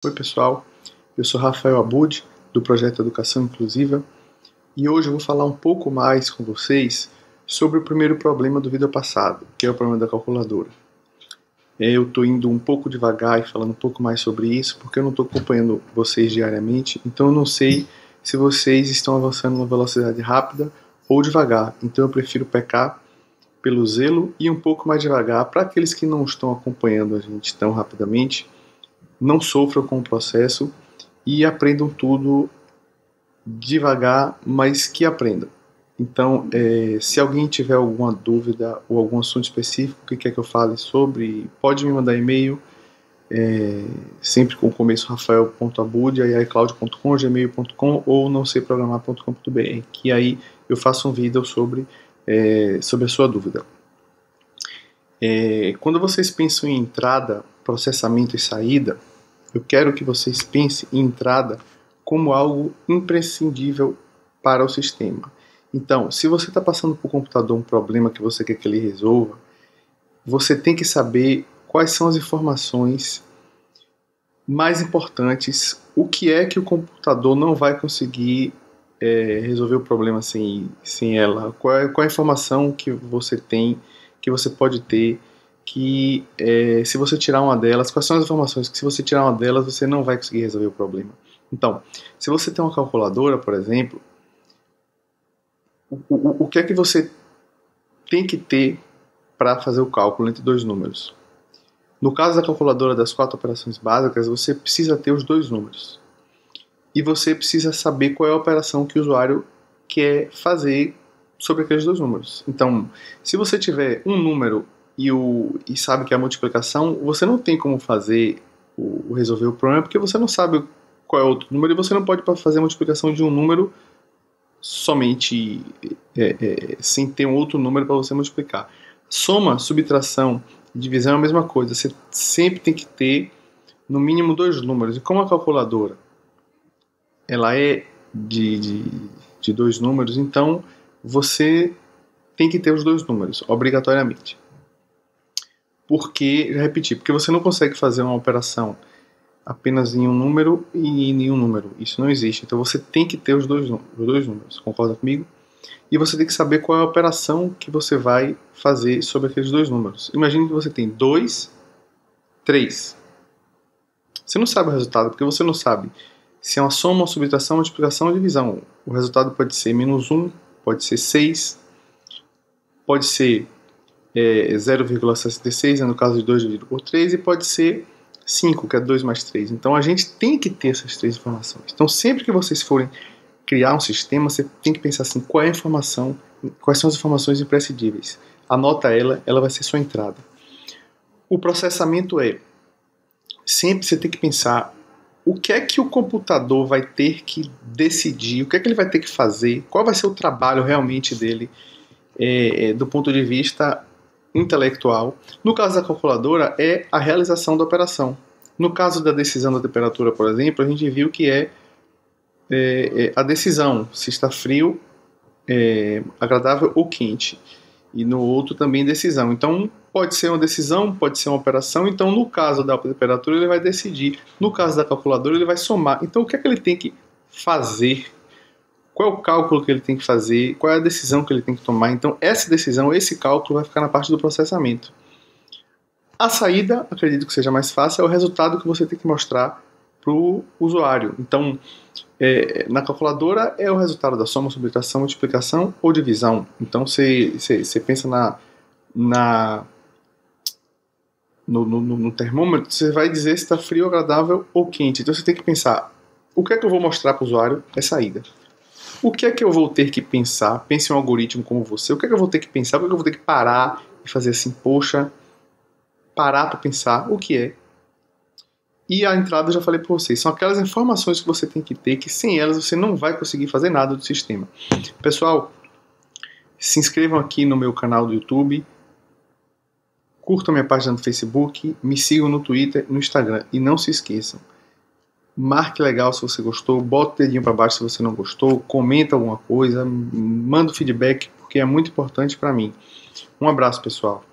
Oi pessoal, eu sou Rafael Abud, do projeto Educação Inclusiva, e hoje eu vou falar um pouco mais com vocês sobre o primeiro problema do vídeo passado, que é o problema da calculadora. Eu estou indo um pouco devagar e falando um pouco mais sobre isso, porque eu não estou acompanhando vocês diariamente, então eu não sei se vocês estão avançando numa velocidade rápida ou devagar, então eu prefiro pecar pelo zelo e um pouco mais devagar, para aqueles que não estão acompanhando a gente tão rapidamente, não sofram com o processo e aprendam tudo devagar, mas que aprendam. Então, se alguém tiver alguma dúvida ou algum assunto específico que quer que eu fale sobre, pode me mandar e-mail, sempre com o começo rafael.abud@icloud.com, gmail.com ou nãoseiprogramar.com.br, que aí eu faço um vídeo sobre a sua dúvida. Quando vocês pensam em entrada, processamento e saída, eu quero que vocês pensem em entrada como algo imprescindível para o sistema. Então, se você está passando por computador um problema que você quer que ele resolva, você tem que saber quais são as informações mais importantes, o que é que o computador não vai conseguir resolver o problema sem ela, qual é a informação que você tem, que você pode ter, que se você tirar uma delas, quais são as informações que se você tirar uma delas você não vai conseguir resolver o problema. Então, se você tem uma calculadora, por exemplo, o que é que você tem que ter para fazer o cálculo entre dois números? No caso da calculadora das 4 operações básicas, você precisa ter os dois números. E você precisa saber qual é a operação que o usuário quer fazer sobre aqueles dois números. Então, se você tiver um número e sabe que é a multiplicação, você não tem como resolver o problema, porque você não sabe qual é o outro número, e você não pode fazer a multiplicação de um número somente sem ter um outro número para você multiplicar. Soma, subtração e divisão é a mesma coisa. Você sempre tem que ter no mínimo dois números. E como a calculadora ela é de dois números, então você tem que ter os dois números, obrigatoriamente. Porque você não consegue fazer uma operação apenas em um número e em nenhum número. Isso não existe. Então você tem que ter os dois números. Concorda comigo? E você tem que saber qual é a operação que você vai fazer sobre aqueles dois números. Imagine que você tem 2, 3. Você não sabe o resultado, porque você não sabe se é uma soma, uma subtração, uma multiplicação ou divisão. O resultado pode ser -1, pode ser 6, pode ser 0,66, no caso de 2 dividido por 3, e pode ser 5, que é 2 mais 3. Então a gente tem que ter essas três informações. Então sempre que vocês forem criar um sistema, você tem que pensar assim, qual é a informação, quais são as informações imprescindíveis. Anota ela vai ser sua entrada. O processamento sempre você tem que pensar o que é que o computador vai ter que decidir, o que é que ele vai ter que fazer, qual vai ser o trabalho realmente dele do ponto de vista intelectual. No caso da calculadora, é a realização da operação. No caso da decisão da temperatura, por exemplo, a gente viu que a decisão, se está frio, agradável ou quente. E no outro também decisão. Então, pode ser uma decisão, pode ser uma operação. Então, no caso da temperatura, ele vai decidir. No caso da calculadora, ele vai somar. Então, o que é que ele tem que fazer? Qual é o cálculo que ele tem que fazer? Qual é a decisão que ele tem que tomar? Então, essa decisão, esse cálculo vai ficar na parte do processamento. A saída, acredito que seja mais fácil, é o resultado que você tem que mostrar para o usuário. Então, na calculadora é o resultado da soma, subtração, multiplicação ou divisão. Então, você pensa no termômetro, você vai dizer se está frio, agradável ou quente. Então, você tem que pensar, o que é que eu vou mostrar para o usuário? É saída. O que é que eu vou ter que pensar? Pense em um algoritmo como você. O que é que eu vou ter que pensar? O que é que eu vou ter que parar e fazer assim, poxa, parar para pensar o que é? E a entrada eu já falei para vocês, são aquelas informações que você tem que ter, que sem elas você não vai conseguir fazer nada do sistema. Pessoal, se inscrevam aqui no meu canal do YouTube, curtam minha página no Facebook, me sigam no Twitter, no Instagram. E não se esqueçam, marque legal se você gostou, bota o dedinho para baixo se você não gostou, comenta alguma coisa, manda o feedback, porque é muito importante para mim. Um abraço, pessoal.